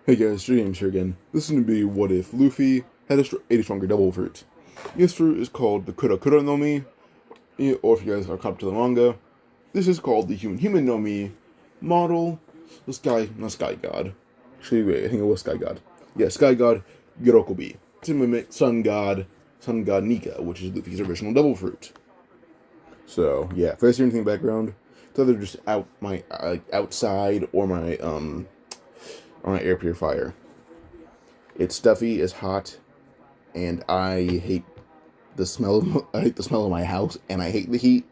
Hey guys, James here again. This is going to be what if Luffy had ate a stronger devil fruit. This fruit is called the Kura Kura no Mi, or if you guys are caught up to the manga, this is called the Human no Mi model. Not Sky God. Actually, wait, I think it was Sky God. Yeah, Sky God Girokobi. To mimic Sun God Nika, which is Luffy's original devil fruit. So, yeah, if I see anything in the background, it's either just outside or my air purifier. It's stuffy, it's hot, and I hate the smell. I hate the smell of my house, and I hate the heat.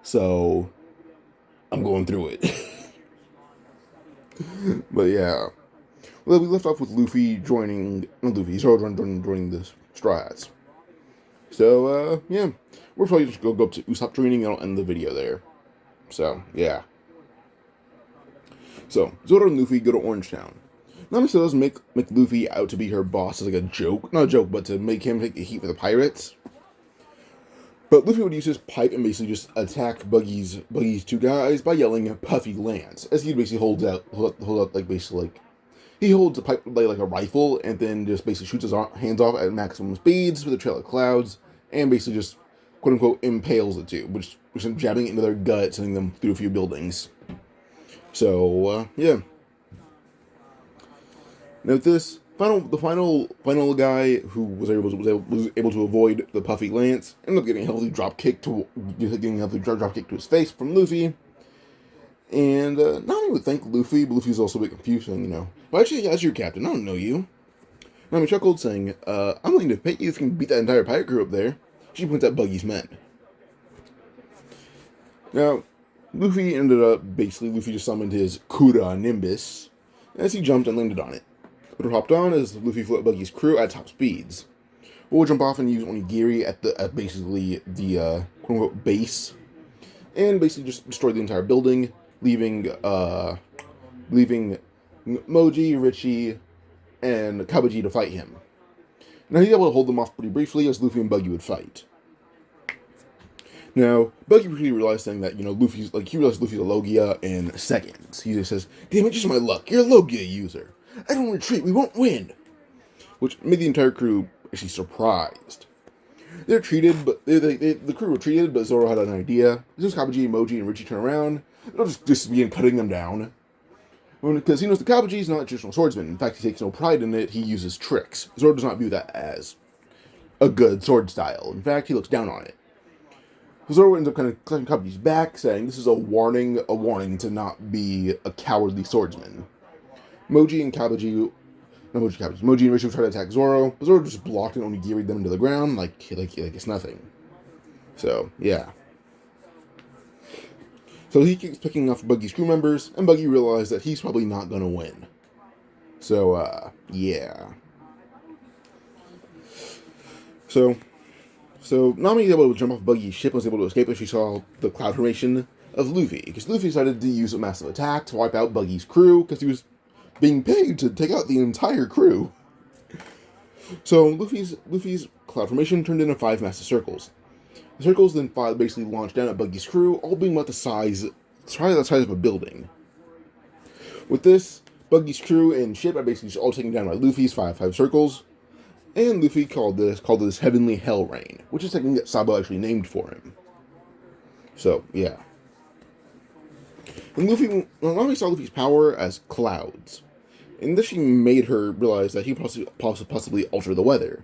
So I'm going through it. But yeah, well, we left off with Luffy joining. Not Luffy. Joining the Straw Hats. So yeah, we're probably just go up to Usopp training, and I'll end the video there. So yeah. So Zoro and Luffy go to Orange Town. Nami still doesn't make Luffy out to be her boss as like a joke. Not a joke, but to make him take the heat for the pirates. But Luffy would use his pipe and basically just attack Buggy's two guys by yelling "Puffy Lance," as he basically hold out like basically like he holds a pipe like a rifle and then just basically shoots his hands off at maximum speeds with a trail of clouds and basically just quote unquote impales the two, which jabbing it into their gut, sending them through a few buildings. So yeah. Now this the final guy who was able to avoid the Puffy Lance ended up getting a healthy drop kick to his face from Luffy. And Nami would thank Luffy, but Luffy's also a bit confused, saying, "Why actually as your captain? I don't know you." Nami chuckled, saying, "I'm willing to pay you if you can beat that entire pirate crew up there." She points at Buggy's men. Now, Luffy just summoned his Kura Nimbus as he jumped and landed on it. What hopped on as Luffy flew at Buggy's crew at top speeds. We'll jump off and use onigiri at basically the quote-unquote base, and basically just destroy the entire building, leaving Moji, Richie, and Kabaji to fight him. Now he's able to hold them off pretty briefly as Luffy and Buggy would fight. Now, Buggy really realized saying that, he realized Luffy's a Logia in seconds. He just says, "Damn it, just my luck. You're a Logia user. I don't retreat, we won't win." Which made the entire crew actually surprised. The crew retreated, but Zoro had an idea. As soon as Kabaji, Emoji, and Richie turn around, they'll just begin cutting them down. Because he knows the Kabaji is not a traditional swordsman. In fact, he takes no pride in it, he uses tricks. Zoro does not view that as a good sword style. In fact, he looks down on it. Zoro ends up kind of cutting Kabaji's back, saying this is a warning to not be a cowardly swordsman. Moji and Richie try to attack Zoro, but Zoro just blocked and onigiri'd them into the ground like it's nothing. So, yeah. So he keeps picking off Buggy's crew members, and Buggy realized that he's probably not gonna win. So, yeah. So Nami was able to jump off Buggy's ship and was able to escape as she saw the cloud formation of Luffy, because Luffy decided to use a massive attack to wipe out Buggy's crew, because he was being paid to take out the entire crew. So Luffy's cloud formation turned into 5 massive circles. The circles then basically launched down at Buggy's crew, all being about the size of a building. With this, Buggy's crew and ship are basically all taken down by Luffy's five circles, and Luffy called this Heavenly Hell Rain, which is something that Sabo actually named for him. So yeah. And Nami saw Luffy's power as clouds, and this made her realize that he could possibly alter the weather.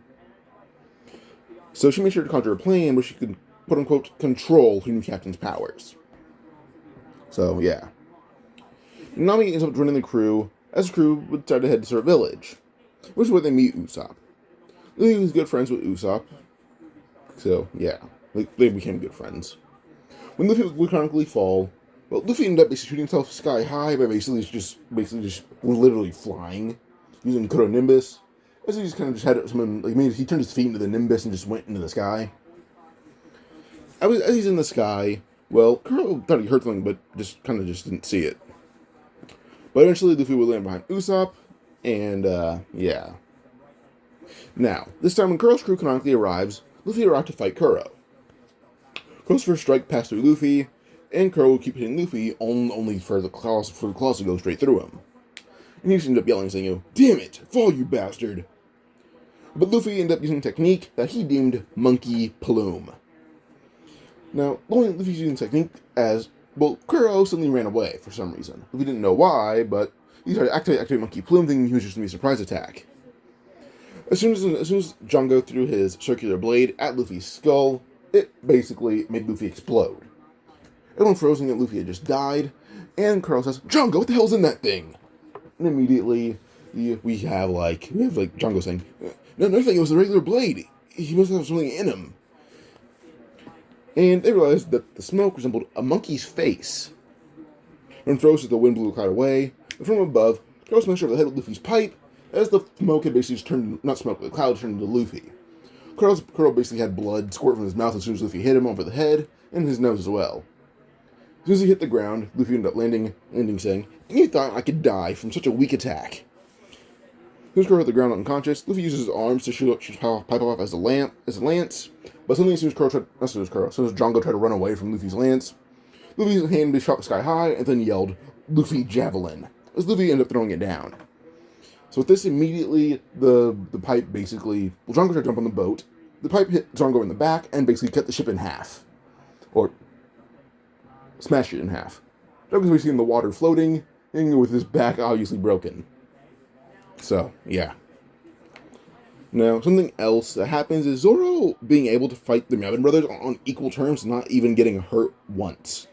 So she made sure to conjure a plan where she could, quote-unquote, control her new captain's powers. So, yeah. Nami ends up joining the crew, as the crew would try to head to their village, which is where they meet Usopp. Luffy was good friends with Usopp, so, yeah. They became good friends. When Luffy would chronically fall, well, Luffy ended up basically shooting himself sky high by basically just literally flying, using Kuro Nimbus. As he just kind of just had someone, he turned his feet into the Nimbus and just went into the sky. As he's in the sky, well, Kuro thought he heard something, but just didn't see it. But eventually, Luffy would land behind Usopp, and, yeah. Now, this time when Kuro's crew canonically arrives, Luffy arrived to fight Kuro. Kuro's first strike passed through Luffy, and Kuro would keep hitting Luffy only for the claws to go straight through him. and he just ended up yelling, saying, "Damn it, fall, you bastard!" But Luffy ended up using a technique that he deemed Monkey Plume. Now, Luffy's using the technique as, well, Kuro suddenly ran away for some reason. Luffy didn't know why, but he started activating Monkey Plume, thinking he was just going to be a surprise attack. As soon as Django threw his circular blade at Luffy's skull, it basically made Luffy explode. Everyone frozen that Luffy had just died, and Kuro says, "Django, what the hell's in that thing?" And immediately, we have Django saying, "No, nothing, it was a regular blade. He must have something in him." And they realized that the smoke resembled a monkey's face. When throws as the wind blew the cloud away, and from above, Kuro smashed over the head of Luffy's pipe, as the smoke had basically just turned, not smoke, but the cloud turned into Luffy. Kuro basically had blood squirt from his mouth as soon as Luffy hit him over the head, and his nose as well. As soon as he hit the ground, Luffy ended up landing saying, "And you thought I could die from such a weak attack." As soon as Kuro hit the ground unconscious, Luffy uses his arms to shoot his pipe off as a lance, but suddenly as soon as Django tried to run away from Luffy's lance, Luffy's hand shot sky high and then yelled, "Luffy Javelin," as Luffy ended up throwing it down. So with this, immediately, the pipe basically, Django tried to jump on the boat, the pipe hit Django in the back and basically cut the ship in half. Or smashed it in half. Django's basically in the water floating, and with his back obviously broken. So, yeah. Now, something else that happens is Zoro being able to fight the Yabin brothers on equal terms, not even getting hurt once.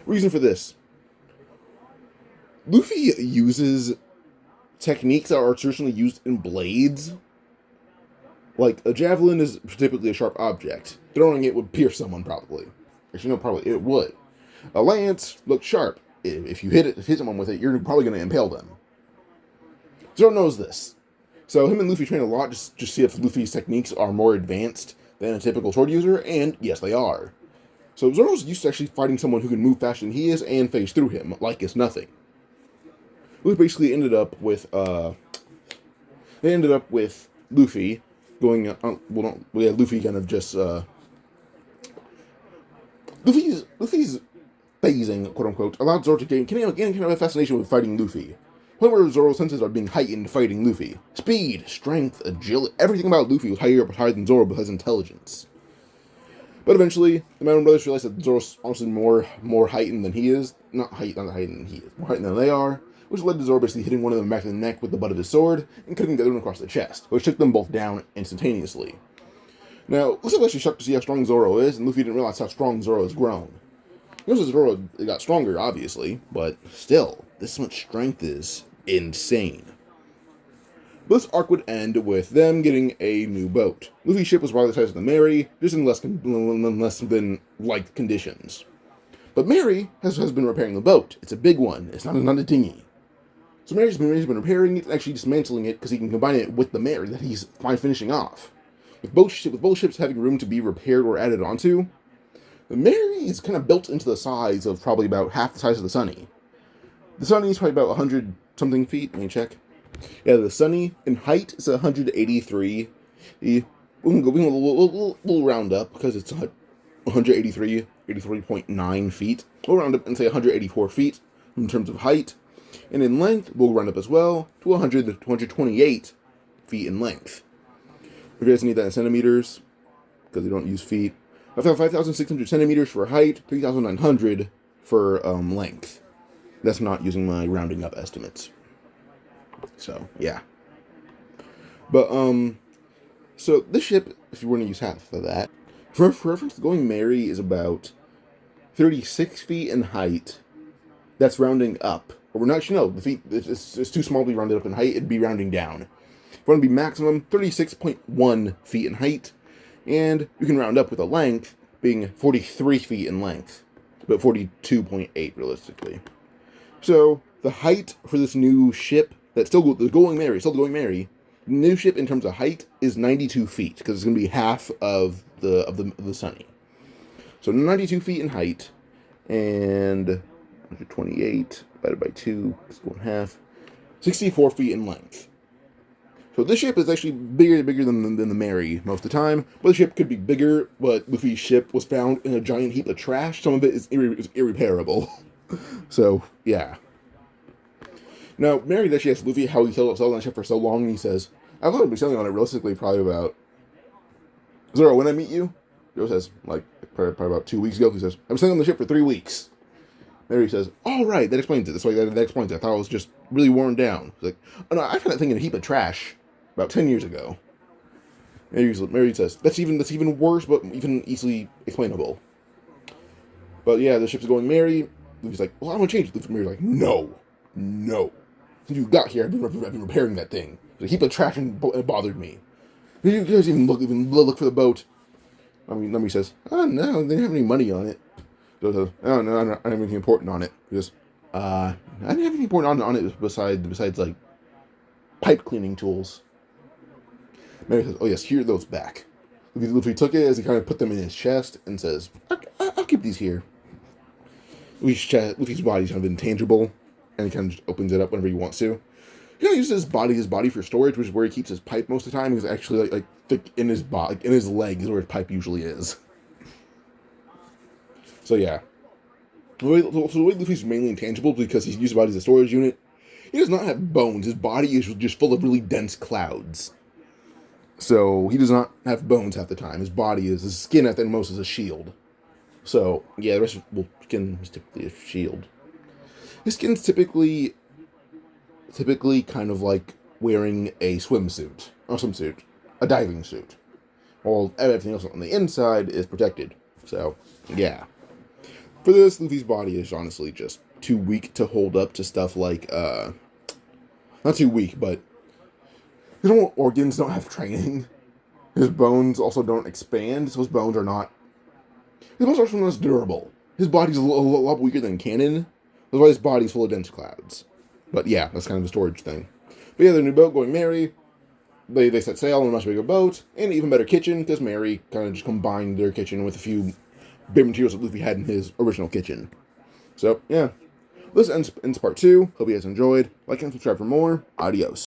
Reason for this: Luffy uses techniques that are traditionally used in blades. Like, a javelin is typically a sharp object. Throwing it would pierce someone, probably. Actually, no, probably it would. A lance looks sharp. If you hit someone with it, you're probably going to impale them. Zoro knows this. So him and Luffy train a lot just to see if Luffy's techniques are more advanced than a typical sword user, and yes, they are. So Zoro's used to actually fighting someone who can move faster than he is and phase through him like it's nothing. Luffy basically ended up with Luffy going Luffy kind of just Luffy's phasing, quote unquote, allowed Zoro to gain kind of a fascination with fighting Luffy. Point where Zoro's senses are being heightened fighting Luffy. Speed, strength, agility, everything about Luffy was higher than Zoro because intelligence. But eventually, the Mountain Brothers realized that Zoro's honestly more heightened than he is. Not heightened than he is, more heightened than they are, which led to Zoro basically hitting one of them back in the neck with the butt of his sword and cutting the other one across the chest, which took them both down instantaneously. Now, Luffy was actually shocked to see how strong Zoro is, and Luffy didn't realize how strong Zoro has grown. He knows that Zoro got stronger, obviously, but still, this much strength is insane. But this arc would end with them getting a new boat. Luffy's ship was roughly the size of the Mary, just in less than like conditions. But Mary has been repairing the boat. It's a big one. It's not a dinghy. So Mary's been repairing it and actually dismantling it because he can combine it with the Mary that he's finishing off. With both ships having room to be repaired or added onto, the Mary is kind of built into the size of probably about half the size of the Sunny. The Sunny is probably about 100-something feet. Let me check. Yeah, the Sunny in height is 183. We'll round up because it's 83.9 feet. We'll round up and say 184 feet in terms of height. And in length, we'll round up as well to 128 feet in length. If you guys need that in centimeters, because they don't use feet, I've got 5,600 centimeters for height, 3,900 for length. That's not using my rounding up estimates. So, yeah. But, so this ship, if you were to use half of that, for reference, the Going Merry is about 36 feet in height. That's rounding up. Or we're not, the feet, it's too small to be rounded up in height, it'd be rounding down. If we want to be maximum, 36.1 feet in height, and you can round up with a length being 43 feet in length, but 42.8 realistically. So, the height for this new ship, that's still the Going Merry, the new ship in terms of height is 92 feet, because it's going to be half of the Sunny. So 92 feet in height, and 128 divided by 2, let's go in half, 64 feet in length. So this ship is actually bigger than the Mary most of the time. But the ship could be bigger, but Luffy's ship was found in a giant heap of trash. Some of it is irreparable. So, yeah. Now, Mary actually asks Luffy how he sailed on the ship for so long, and he says, I've only been sailing on it realistically probably about... Zoro, when I meet you? Zoro says, like, probably about 2 weeks ago. He says, I've been sailing on the ship for 3 weeks. Mary says, all right, that explains it. That's why that explains it. I thought it was just really worn down. He's like, oh no, I found that thing in a heap of trash about 10 years ago. Mary says, that's even worse, but even easily explainable. But yeah, the ship's going Mary. Luffy's like, well, I want to change it. Mary's like, no. Since you got here, I've been repairing that thing. There's a heap of trash and it bothered me. You guys even look for the boat. Mary says, oh no, they didn't have any money on it. So says, oh no, I don't have anything important on it. He goes, I didn't have anything important on it besides like pipe cleaning tools. Mary says, oh yes, here are those back. Luffy took it as he kind of put them in his chest and says, I'll keep these here. Luffy's body's kind of intangible, and he kind of just opens it up whenever he wants to. He kind of uses his body for storage, which is where he keeps his pipe most of the time. He's actually like thick in his body, like in his leg is where his pipe usually is. So yeah. The way Luffy's mainly intangible because he's used his body as a storage unit. He does not have bones. His body is just full of really dense clouds. So he does not have bones half the time. His skin at the most is a shield. So yeah, the rest of his skin is typically a shield. His skin's typically kind of like wearing a swimsuit, a diving suit. While everything else on the inside is protected. So yeah. For this, Luffy's body is honestly just too weak to hold up to stuff like, not too weak, but his normal organs don't have training. His bones also don't expand, so his bones are not durable. His body's a lot weaker than canon. That's why his body's full of dense clouds. But yeah, that's kind of a storage thing. But yeah, the new boat going Mary. They set sail on a much bigger boat, and an even better kitchen, because Mary kind of just combined their kitchen with a few big materials that Luffy had in his original kitchen. So, yeah. This ends part 2. Hope you guys enjoyed. Like and subscribe for more. Adios.